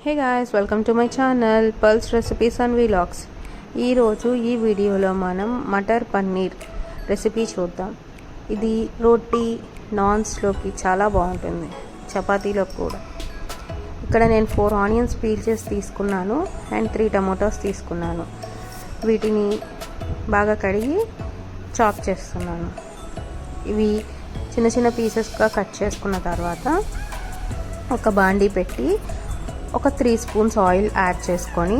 Hey guys, welcome to my channel pulse recipes and vlogs. ఈరోజు ఈ వీడియోలో మనం మటర్ పన్నీర్ రెసిపీ చూద్దాం. ఇది రోటీ నాన్స్లోకి చాలా బాగుంటుంది, చపాతీలో కూడా. ఇక్కడ నేను 4 ఆనియన్స్ పీల్ చేసి తీసుకున్నాను అండ్ 3 టమోటాస్ తీసుకున్నాను. వీటిని బాగా కడిగి చాప్ చేస్తున్నాను. ఇవి చిన్న చిన్న పీసెస్గా కట్ చేసుకున్న తర్వాత ఒక బాండీ పెట్టి ఒక 3 స్పూన్స్ ఆయిల్ యాడ్ చేసుకొని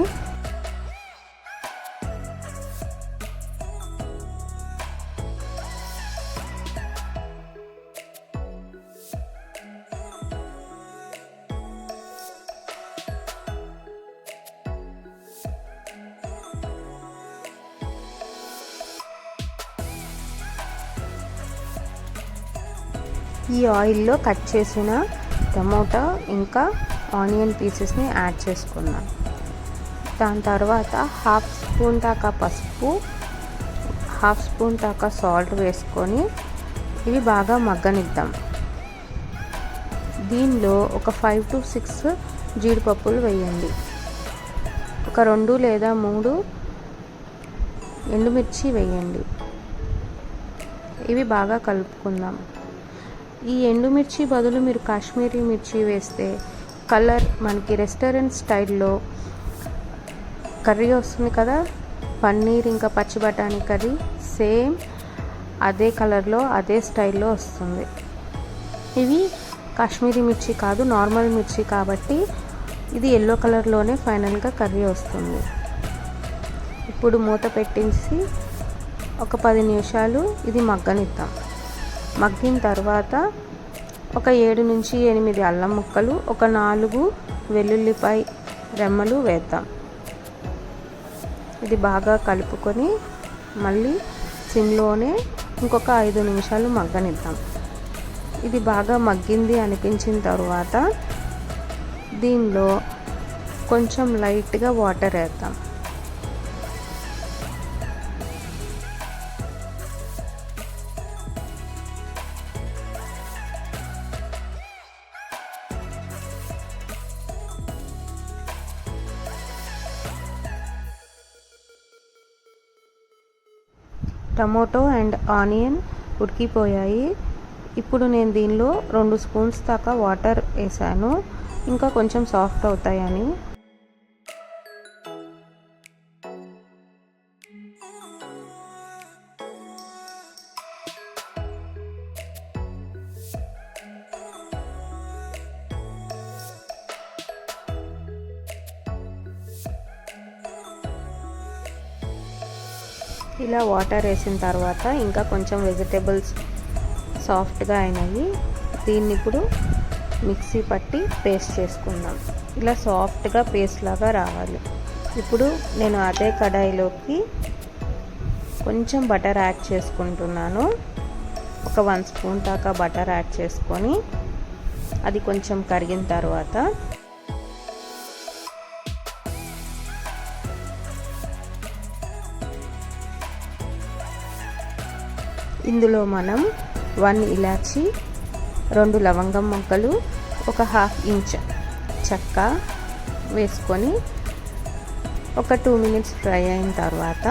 ఈ ఆయిల్లో కట్ చేసిన టమోటా ఇంకా ఆనియన్ పీసెస్ని యాడ్ చేసుకున్నాం. దాని తర్వాత 1/2 స్పూన్ దాకా పసుపు, 1/2 స్పూన్ దాకా సాల్ట్ వేసుకొని ఇవి బాగా మగ్గనిద్దాం. దీనిలో ఒక 5 to 6 జీడిపప్పులు వేయండి. ఒక 2 లేదా 3 ఎండుమిర్చి వేయండి. ఇవి బాగా కలుపుకుందాం. ఈ ఎండుమిర్చి బదులు మీరు కాశ్మీరీ మిర్చి వేస్తే కలర్ మనకి రెస్టారెంట్ స్టైల్లో కర్రీ వస్తుంది కదా, పన్నీర్ ఇంకా పచ్చి బఠానీ కర్రీ, సేమ్ అదే కలర్లో అదే స్టైల్లో వస్తుంది. ఇవి కాశ్మీరీ మిర్చి కాదు, నార్మల్ మిర్చి, కాబట్టి ఇది ఎల్లో కలర్లోనే ఫైనల్గా కర్రీ వస్తుంది. ఇప్పుడు మూత పెట్టేసి ఒక 10 నిమిషాలు ఇది మగ్గనిద్దాం. మగ్గిన తర్వాత ఒక 7 నుంచి 8 అల్లం ముక్కలు, ఒక 4 వెల్లుల్లిపాయ రెమ్మలు వేద్దాం. ఇది బాగా కలుపుకొని మళ్ళీ సిమ్లోనే ఇంకొక 5 నిమిషాలు మగ్గనిద్దాం. ఇది బాగా మగ్గింది అనిపించిన తర్వాత దీనిలో కొంచెం లైట్గా వాటర్ వేద్దాం. టమోటో అండ్ ఆనియన్ ఉడికిపోయాయి. ఇప్పుడు నేను దీనిలో 2 స్పూన్స్ దాకా వాటర్ వేసాను, ఇంకా కొంచెం సాఫ్ట్ అవుతాయని. ఇలా వాటర్ వేసిన తర్వాత ఇంకా కొంచెం వెజిటేబుల్స్ సాఫ్ట్గా అయినాయి. దీన్ని ఇప్పుడు మిక్సీ పట్టి పేస్ట్ చేసుకుందాం. ఇలా సాఫ్ట్గా పేస్ట్ లాగా రావాలి. ఇప్పుడు నేను అదే కడాయిలోకి కొంచెం బటర్ యాడ్ చేసుకుంటున్నాను. ఒక 1 స్పూన్ దాకా బటర్ యాడ్ చేసుకొని అది కొంచెం కరిగిన తర్వాత ఇందులో మనం 1 ఇలాచి, 2 లవంగం మొగ్గలు, ఒక 1/2 ఇంచ్ చెక్క వేసుకొని ఒక 2 మినిట్స్ ఫ్రై అయిన తర్వాత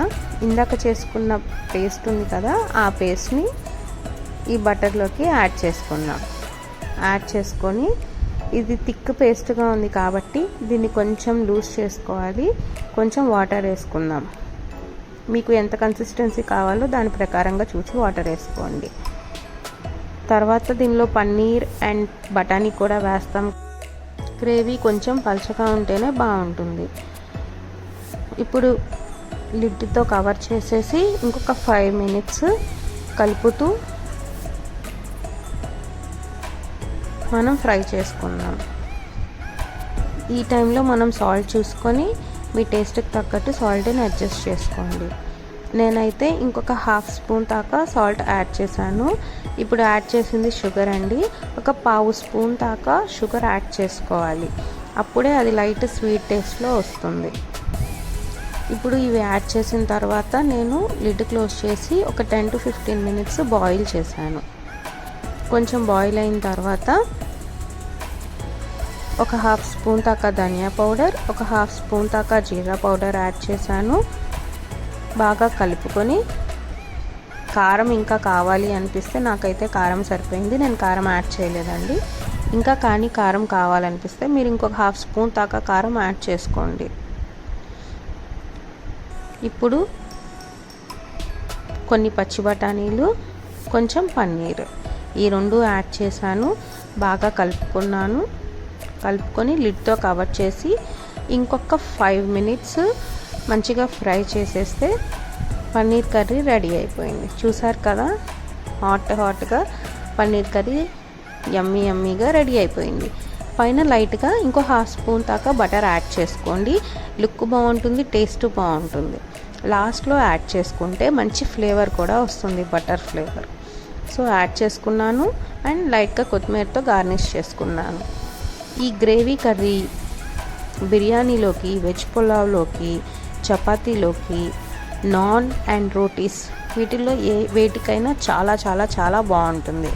ఇందాక చేసుకున్న పేస్ట్ ఉంది కదా, ఆ పేస్ట్ని ఈ బటర్లోకి యాడ్ చేసుకుందాం. యాడ్ చేసుకొని ఇది థిక్ పేస్ట్గా ఉంది కాబట్టి దీన్ని కొంచెం లూజ్ చేసుకోవాలి. కొంచెం వాటర్ వేసుకుందాం. మీకు ఎంత కన్సిస్టెన్సీ కావాలో దాని ప్రకారంగా చూసి వాటర్ వేసుకోండి. తర్వాత దీనిలో పన్నీర్ అండ్ బఠానీ కూడా వేస్తాం. గ్రేవీ కొంచెం పలుచగా ఉంటేనే బాగుంటుంది. ఇప్పుడు లిడ్తో కవర్ చేసేసి ఇంకొక 5 మినిట్స్ కలుపుతూ మనం ఫ్రై చేసుకుందాం. ఈ టైంలో మనం సాల్ట్ చూసుకొని మీ టేస్ట్కి తగ్గట్టు సాల్ట్ని అడ్జస్ట్ చేసుకోండి. నేనైతే ఇంకొక 1/2 స్పూన్ దాకా సాల్ట్ యాడ్ చేశాను. ఇప్పుడు యాడ్ చేసింది షుగర్ అండి. ఒక 1/2 స్పూన్ దాకా షుగర్ యాడ్ చేసుకోవాలి. అప్పుడే అది లైట్ స్వీట్ టేస్ట్లో వస్తుంది. ఇప్పుడు ఇవి యాడ్ చేసిన తర్వాత నేను లిడ్ క్లోజ్ చేసి ఒక 10 to 15 మినిట్స్ బాయిల్ చేశాను. కొంచెం బాయిల్ అయిన తర్వాత ఒక హాఫ్ స్పూన్ దాకా ధనియా పౌడర్, ఒక హాఫ్ స్పూన్ దాకా జీరా పౌడర్ యాడ్ చేశాను. బాగా కలుపుకొని కారం ఇంకా కావాలి అనిపిస్తే, నాకైతే కారం సరిపోయింది, నేను కారం యాడ్ చేయలేదండి. ఇంకా కానీ కారం కావాలనిపిస్తే మీరు ఇంకొక హాఫ్ స్పూన్ దాకా కారం యాడ్ చేసుకోండి. ఇప్పుడు కొన్ని పచ్చి బఠానీలు, కొంచెం పన్నీర్, ఈ రెండు యాడ్ చేశాను. బాగా కలుపుకొని లిడ్తో కవర్ చేసి ఇంకొక 5 మినిట్స్ మంచిగా ఫ్రై చేసేస్తే పన్నీర్ కర్రీ రెడీ అయిపోయింది. చూసారు కదా, హాట్గా పన్నీర్ కర్రీ యమ్మీగా రెడీ అయిపోయింది. పైన లైట్గా ఇంకో హాఫ్ స్పూన్ దాకా బటర్ యాడ్ చేసుకోండి. లుక్ బాగుంటుంది, టేస్ట్ బాగుంటుంది. లాస్ట్లో యాడ్ చేసుకుంటే మంచి ఫ్లేవర్ కూడా వస్తుంది, బటర్ ఫ్లేవర్. సో యాడ్ చేసుకున్నాను అండ్ లైట్గా కొత్తిమీరతో గార్నిష్ చేసుకున్నాను. ఈ గ్రేవీ కర్రీ బిర్యానీలోకి, వెజ్ పులావ్లోకి, చపాతీలోకి, నాన్ అండ్ రోటీస్, వీటిల్లో వేటికైనా చాలా చాలా చాలా బాగుంటుంది.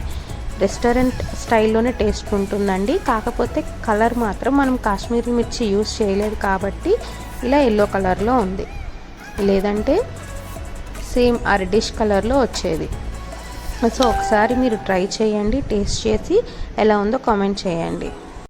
రెస్టారెంట్ స్టైల్లోనే టేస్ట్ ఉంటుందండి. కాకపోతే కలర్ మాత్రం మనం కాశ్మీరీ మిర్చి యూస్ చేయలేదు కాబట్టి ఇలా ఎల్లో కలర్లో ఉంది, లేదంటే సేమ్ రెడ్డిష్ కలర్లో వచ్చేది. సో ఒకసారి మీరు ట్రై చేయండి, టేస్ట్ చేసి ఎలా ఉందో కామెంట్ చేయండి.